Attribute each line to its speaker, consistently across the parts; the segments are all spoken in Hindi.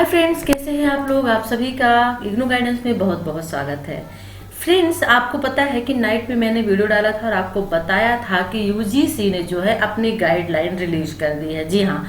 Speaker 1: फ्रेंड्स, कैसे हैं आप लोग। आप सभी का इग्नू गाइडेंस में बहुत बहुत स्वागत है। फ्रेंड्स, आपको पता है कि नाइट में मैंने वीडियो डाला था और आपको बताया था कि यूजीसी ने जो है अपनी गाइडलाइन रिलीज कर दी है। जी हाँ,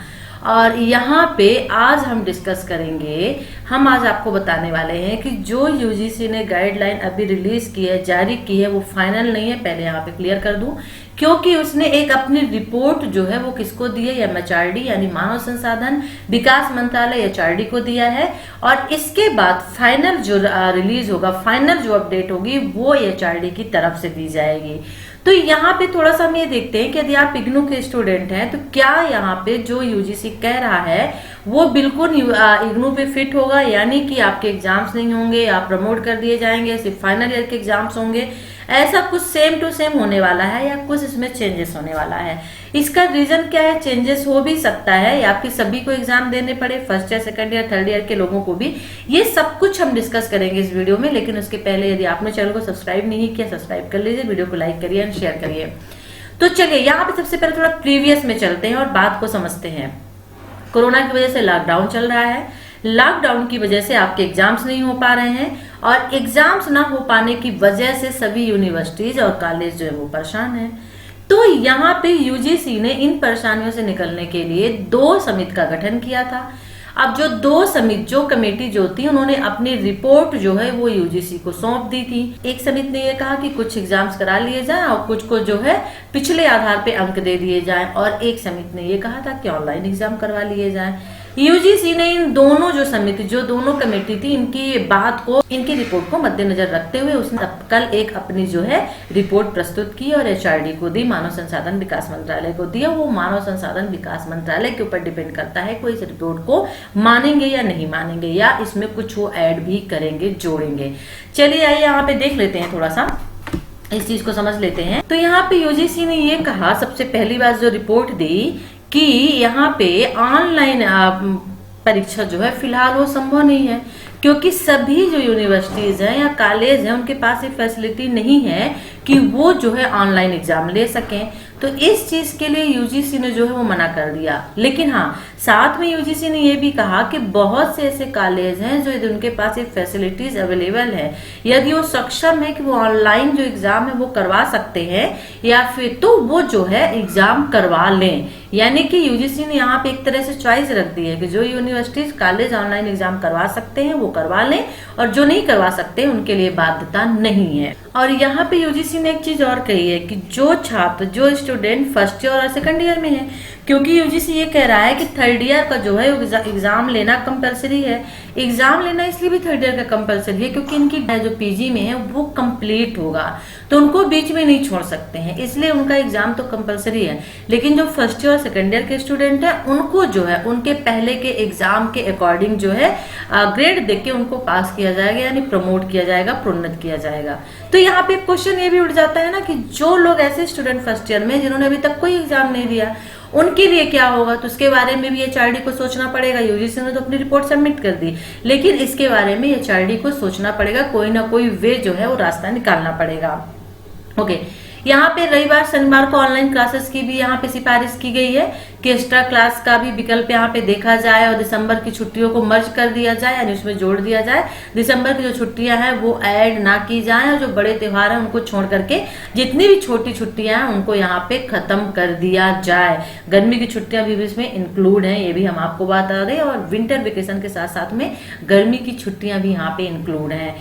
Speaker 1: और यहाँ पे आज हम डिस्कस करेंगे। हम आज आपको बताने वाले हैं कि जो यूजीसी ने गाइडलाइन अभी रिलीज की है, जारी की है, वो फाइनल नहीं है। पहले यहाँ पे क्लियर कर दूं, क्योंकि उसने एक अपनी रिपोर्ट जो है वो किसको दी है, एमएचआरडी यानी मानव संसाधन विकास मंत्रालय एचआरडी को दिया है। और इसके बाद फाइनल जो रिलीज होगा, फाइनल जो अपडेट होगी वो एचआरडी की तरफ से दी जाएगी। तो यहाँ पे थोड़ा सा हम ये देखते हैं कि यदि आप इग्नू के स्टूडेंट हैं तो क्या यहाँ पे जो यूजीसी कह रहा है वो बिल्कुल इग्नू पे फिट होगा, यानी कि आपके एग्जाम्स नहीं होंगे, आप प्रमोट कर दिए जाएंगे, सिर्फ फाइनल ईयर के एग्जाम्स होंगे। ऐसा कुछ सेम टू सेम होने वाला है या कुछ इसमें चेंजेस होने वाला है। इसका रीजन क्या है, चेंजेस हो भी सकता है या फिर सभी को एग्जाम देने पड़े, first year second year third year के लोगों को भी। ये सब कुछ हम डिस्कस करेंगे इस वीडियो में। लेकिन उसके पहले यदि आपने चैनल को सब्सक्राइब नहीं किया, सब्सक्राइब कर लीजिए, वीडियो को लाइक करिए एंड शेयर करिए। तो चलिए यहाँ पे सबसे पहले थोड़ा प्रीवियस में चलते हैं और बात को समझते हैं। कोरोना की वजह से लॉकडाउन चल रहा है। लॉकडाउन की वजह से आपके एग्जाम्स नहीं हो पा रहे हैं और एग्जाम्स ना हो पाने की वजह से सभी यूनिवर्सिटीज और कॉलेज जो है वो परेशान हैं। तो यहाँ पे यूजीसी ने इन परेशानियों से निकलने के लिए 2 समिति का गठन किया था। अब जो 2 समिति, जो कमेटी जो थी, उन्होंने अपनी रिपोर्ट जो है वो यूजीसी को सौंप दी थी। एक समिति ने ये कहा कि कुछ एग्जाम्स करा लिए जाएं और कुछ को जो है पिछले आधार पे अंक दे दिए जाएं, और एक समिति ने ये कहा था कि ऑनलाइन एग्जाम करवा लिए जाएं। यूजीसी ने इन दोनों जो समिति, जो दोनों कमेटी थी, इनकी बात को, इनकी रिपोर्ट को मद्देनजर रखते हुए उसने कल एक अपनी जो है रिपोर्ट प्रस्तुत की और एचआरडी को दी, मानव संसाधन विकास मंत्रालय को दिया। वो मानव संसाधन विकास मंत्रालय के ऊपर डिपेंड करता है कोई इस रिपोर्ट को मानेंगे या नहीं मानेंगे, या इसमें कुछ वो ऐड भी करेंगे, जोड़ेंगे। चलिए आइए यहाँ पे देख लेते हैं, थोड़ा सा इस चीज को समझ लेते हैं। तो यहाँ पे यूजीसी ने ये कहा, सबसे पहली बात जो रिपोर्ट दी कि यहाँ पे ऑनलाइन परीक्षा जो है फिलहाल वो संभव नहीं है, क्योंकि सभी जो यूनिवर्सिटीज हैं या कॉलेज हैं उनके पास ये फैसिलिटी नहीं है कि वो जो है ऑनलाइन एग्जाम ले सकें। तो इस चीज के लिए यूजीसी ने जो है वो मना कर दिया। लेकिन हाँ, साथ में यूजीसी ने ये भी कहा कि बहुत से ऐसे कॉलेज हैं जो उनके पास ये फैसिलिटीज अवेलेबल है, यदि वो सक्षम है कि वो ऑनलाइन जो एग्जाम है वो करवा सकते हैं या फिर तो वो जो है एग्जाम करवा लें। यानी कि यूजीसी ने यहाँ पे एक तरह से चॉइस रख दी है कि जो यूनिवर्सिटीज कॉलेज ऑनलाइन एग्जाम करवा सकते हैं वो करवा लें, और जो नहीं करवा सकते उनके लिए बाध्यता नहीं है। और यहाँ पे यूजीसी ने एक चीज और कही है कि जो छात्र, जो स्टूडेंट फर्स्ट ईयर और सेकंड ईयर में है, क्योंकि यूजीसी ये कह रहा है कि थर्ड ईयर का जो है एग्जाम लेना कंपलसरी है। एग्जाम लेना इसलिए भी थर्ड ईयर का कंपलसरी है क्योंकि इनकी जो पीजी में है वो कंप्लीट होगा, तो उनको बीच में नहीं छोड़ सकते हैं, इसलिए उनका एग्जाम तो कंपलसरी है। लेकिन जो फर्स्ट ईयर और सेकंड ईयर के स्टूडेंट है उनको जो है उनके पहले के एग्जाम के अकॉर्डिंग जो है ग्रेड देख के उनको पास किया जाएगा, यानी प्रमोट किया जाएगा, प्रोन्नत किया जाएगा। तो यहाँ पे क्वेश्चन ये भी उठ जाता है ना कि जो लोग ऐसे स्टूडेंट फर्स्ट ईयर में जिन्होंने अभी तक कोई एग्जाम नहीं दिया, उनके लिए क्या होगा। तो उसके बारे में भी एचआरडी को सोचना पड़ेगा। यूजीसी ने तो अपनी रिपोर्ट सबमिट कर दी, लेकिन इसके बारे में एचआरडी को सोचना पड़ेगा, कोई ना कोई वे जो है वो रास्ता निकालना पड़ेगा। ओके, यहाँ पे रविवार शनिवार को ऑनलाइन क्लासेस की भी यहाँ पे सिफारिश की गई है कि एक्स्ट्रा क्लास का भी विकल्प यहाँ पे देखा जाए और दिसंबर की छुट्टियों को मर्ज कर दिया जाए, यानी उसमें जोड़ दिया जाए। दिसंबर की जो छुट्टियां हैं वो ऐड ना की जाए, और जो बड़े त्योहार हैं उनको छोड़ करके जितनी भी छोटी छुट्टियां हैं उनको यहाँ पे खत्म कर दिया जाए। गर्मी की छुट्टियां भी इसमें इंक्लूड हैं, ये भी हम आपको बता दें, और विंटर वेकेशन के साथ साथ में गर्मी की छुट्टियां भी यहाँ पे इंक्लूड हैं।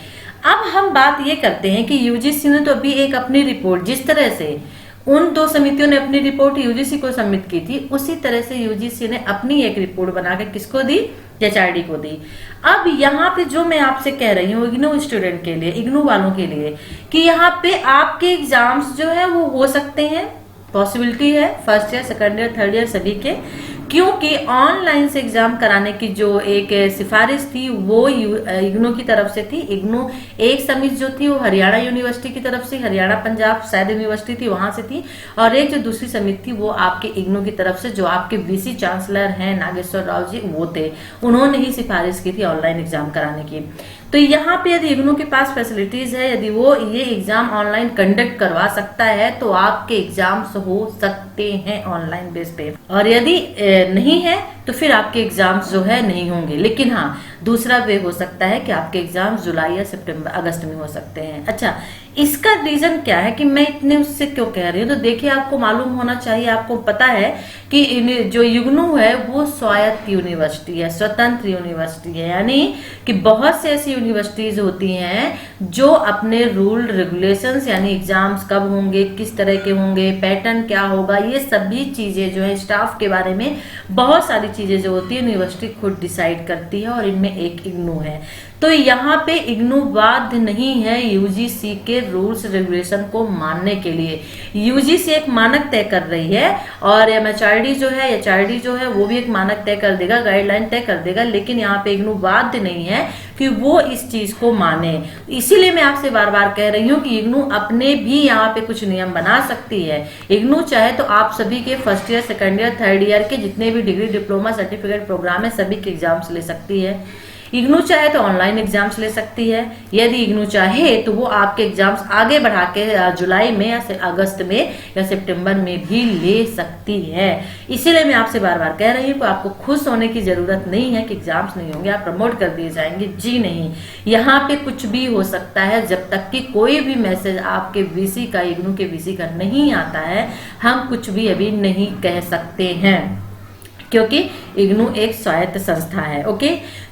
Speaker 1: अब हम बात ये करते हैं कि यूजीसी ने तो अभी एक अपनी रिपोर्ट, जिस तरह से उन 2 समितियों ने अपनी रिपोर्ट यूजीसी को सबमिट की थी, उसी तरह से यूजीसी ने अपनी एक रिपोर्ट बनाकर किसको दी, एचआरडी को दी। अब यहाँ पे जो मैं आपसे कह रही हूँ इग्नू स्टूडेंट के लिए, इग्नू वालों के लिए, कि यहाँ पे आपके एग्जाम्स जो है वो हो सकते हैं, पॉसिबिलिटी है first year second year third year सभी के, क्योंकि ऑनलाइन से एग्जाम कराने की जो एक सिफारिश थी वो इग्नू की तरफ से थी। इग्नू एक समिति जो थी वो हरियाणा यूनिवर्सिटी की तरफ से, हरियाणा पंजाब शायद यूनिवर्सिटी थी वहां से थी, और एक जो दूसरी समिति थी वो आपके इग्नू की तरफ से, जो आपके वीसी चांसलर हैं नागेश्वर राव जी, वो थे, उन्होंने ही सिफारिश की थी ऑनलाइन एग्जाम कराने की। तो यहाँ पे यदि इग्नू के पास फैसिलिटीज है, यदि वो ये एग्जाम ऑनलाइन कंडक्ट करवा सकता है तो आपके एग्जाम्स हो सकते हैं ऑनलाइन बेस पे, और यदि नहीं है तो फिर आपके एग्जाम्स जो है नहीं होंगे। लेकिन हाँ, दूसरा वे हो सकता है कि आपके एग्जाम जुलाई या सितंबर अगस्त में हो सकते हैं। अच्छा, इसका रीजन क्या है कि मैं इतने उससे क्यों कह रही हूँ? तो देखिए, आपको मालूम होना चाहिए, आपको पता है कि जो इग्नू है वो स्वायत्त यूनिवर्सिटी है, स्वतंत्र यूनिवर्सिटी है। यानी कि बहुत से ऐसी यूनिवर्सिटीज होती हैं जो अपने रूल रेगुलेशंस, यानी एग्जाम्स कब होंगे, किस तरह के होंगे, पैटर्न क्या होगा, ये सभी चीजें जो है स्टाफ के बारे में बहुत सारी चीजें जो होती है यूनिवर्सिटी खुद डिसाइड करती है, और इनमें एक इग्नू है। तो यहाँ पे इग्नू बाध्य नहीं है यूजीसी के रूल्स रेगुलेशन को मानने के लिए। यूजीसी एक मानक तय कर रही है, और एमएचआरडी जो है वो भी एक मानक तय कर देगा, गाइडलाइन तय कर देगा। लेकिन यहाँ पे इग्नू बाध्य नहीं है कि वो इस चीज को माने। इसीलिए मैं आपसे बार बार कह रही हूँ कि इग्नू अपने भी यहाँ पे कुछ नियम बना सकती है। इग्नू चाहे तो आप सभी के first year, second year, third year के जितने भी डिग्री, डिप्लोमा, सर्टिफिकेट प्रोग्राम है, सभी के एग्जाम्स ले सकती है। इग्नू चाहे तो ऑनलाइन एग्जाम्स ले सकती है। यदि इग्नू चाहे तो वो आपके एग्जाम्स आगे बढ़ा के जुलाई में या अगस्त में या सितंबर में भी ले सकती है। इसीलिए मैं आपसे बार बार कह रही हूँ कि आपको खुश होने की जरूरत नहीं है कि एग्जाम्स नहीं होंगे, आप प्रमोट कर दिए जाएंगे। जी नहीं, यहाँ पे कुछ भी हो सकता है। जब तक कि कोई भी मैसेज आपके वीसी का, इग्नू के वीसी का नहीं आता है, हम कुछ भी अभी नहीं कह सकते हैं, क्योंकि इग्नू एक स्वायत्त संस्था है। ओके,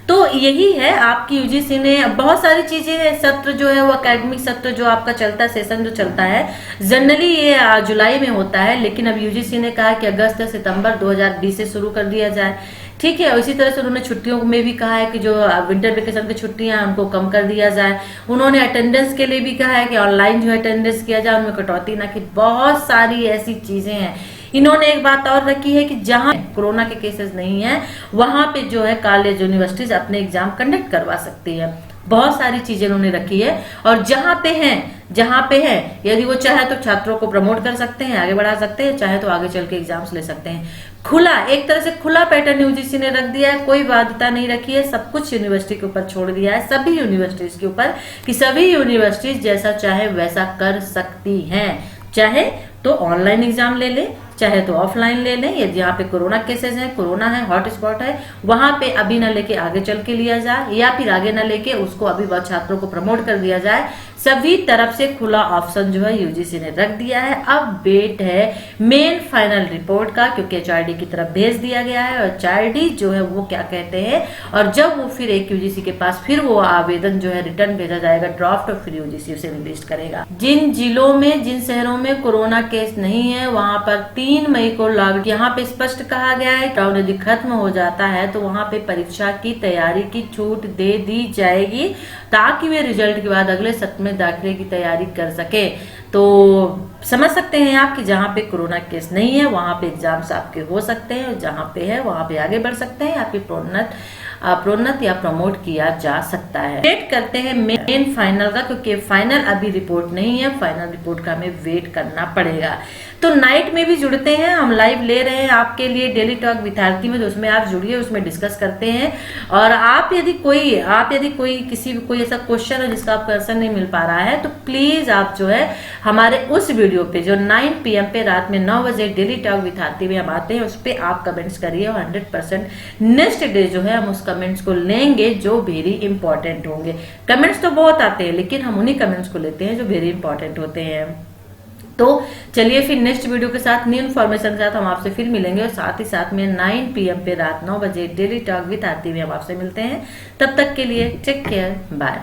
Speaker 1: तो यही है, आपकी यूजीसी ने बहुत सारी चीजें, सत्र जो है वो एकेडमिक सत्र जो आपका चलता है, सेशन जो चलता है, जनरली ये जुलाई में होता है। लेकिन अब यूजीसी ने कहा कि अगस्त या सितंबर 2020 से शुरू कर दिया जाए। ठीक है, इसी तरह से उन्होंने छुट्टियों में भी कहा है कि जो विंटर वेकेशन की छुट्टियां हैं उनको कम कर दिया जाए। उन्होंने अटेंडेंस के लिए भी कहा है कि ऑनलाइन जो अटेंडेंस किया जाए, उनमें कटौती ना की। बहुत सारी ऐसी चीजें हैं। इन्होंने एक बात और रखी है कि जहां कोरोना के केसेस नहीं है, वहां पे जो है कॉलेज, यूनिवर्सिटीज अपने एग्जाम कंडक्ट करवा सकती है। बहुत सारी चीजें उन्होंने रखी है, और जहां पे है यदि वो चाहे तो छात्रों को प्रमोट कर सकते हैं, आगे बढ़ा सकते हैं, चाहे तो आगे चल के एग्जाम्स ले सकते हैं। खुला, एक तरह से खुला पैटर्न यूजीसी ने रख दिया है, कोई बाध्यता नहीं रखी है, सब कुछ यूनिवर्सिटी के ऊपर छोड़ दिया है, सभी यूनिवर्सिटीज के ऊपर, कि सभी यूनिवर्सिटीज जैसा चाहे वैसा कर सकती हैं। चाहे तो ऑनलाइन एग्जाम ले ले, चाहे तो ऑफलाइन ले लें। यदि यहाँ पे कोरोना केसेस हैं, कोरोना है, हॉटस्पॉट है, वहां पे अभी ना लेके आगे चल के लिया जाए, या फिर आगे ना लेके उसको अभी बहुत छात्रों को प्रमोट कर दिया जाए। सभी तरफ से खुला ऑप्शन जो है यूजीसी ने रख दिया है। अब वेट है मेन फाइनल रिपोर्ट का, क्योंकि एचआरडी की तरफ भेज दिया गया है, और एचआरडी जो है वो क्या कहते हैं, और जब वो फिर एक यूजीसी के पास फिर वो आवेदन जो है रिटर्न भेजा जाएगा ड्राफ्ट, और फिर यूजीसी उसे रिलीज करेगा। जिन जिलों में, जिन शहरों में कोरोना केस नहीं है, वहां पर 3 मई को लागू, यहाँ पे स्पष्ट कहा गया है लॉकडाउन यदि खत्म हो जाता है तो वहां पे परीक्षा की तैयारी की छूट दे दी जाएगी, ताकि वे रिजल्ट के बाद अगले सत्र में दाखिले की तैयारी कर सके। तो समझ सकते हैं आप कि जहाँ पे कोरोना केस नहीं है वहां पे एग्जाम्स आपके हो सकते हैं, जहाँ पे है वहां पे आगे बढ़ सकते हैं, या फिर प्रोन्नत या प्रमोट किया जा सकता है। वेट करते हैं मेन फाइनल का, क्योंकि फाइनल अभी रिपोर्ट नहीं है, फाइनल रिपोर्ट का हमें वेट करना पड़ेगा। तो नाइट में भी जुड़ते हैं, हम लाइव ले रहे हैं आपके लिए डेली टॉक विद्यार्थी में, तो उसमें आप जुड़िए, उसमें डिस्कस करते हैं। और आप यदि कोई किसी कोई ऐसा क्वेश्चन है जिसका आपको आंसर नहीं मिल पा रहा है, तो प्लीज आप जो है हमारे उस वीडियो पे जो 9 PM पे रात में 9 बजे डेली टॉक विद्यार्थी में हम आते हैं, उस पर आप कमेंट्स करिए, और 100% नेक्स्ट डे जो है हम उस कमेंट्स को लेंगे जो वेरी इंपॉर्टेंट होंगे। कमेंट्स तो बहुत आते हैं, लेकिन हम उन्हीं कमेंट्स को लेते हैं जो वेरी इंपॉर्टेंट होते हैं। तो चलिए फिर नेक्स्ट वीडियो के साथ, न्यू इन्फॉर्मेशन के साथ हम आपसे फिर मिलेंगे, और साथ ही साथ में 9 PM पे रात 9 बजे डेली टॉक विद आरती में हम आपसे मिलते हैं। तब तक के लिए टेक केयर, बाय।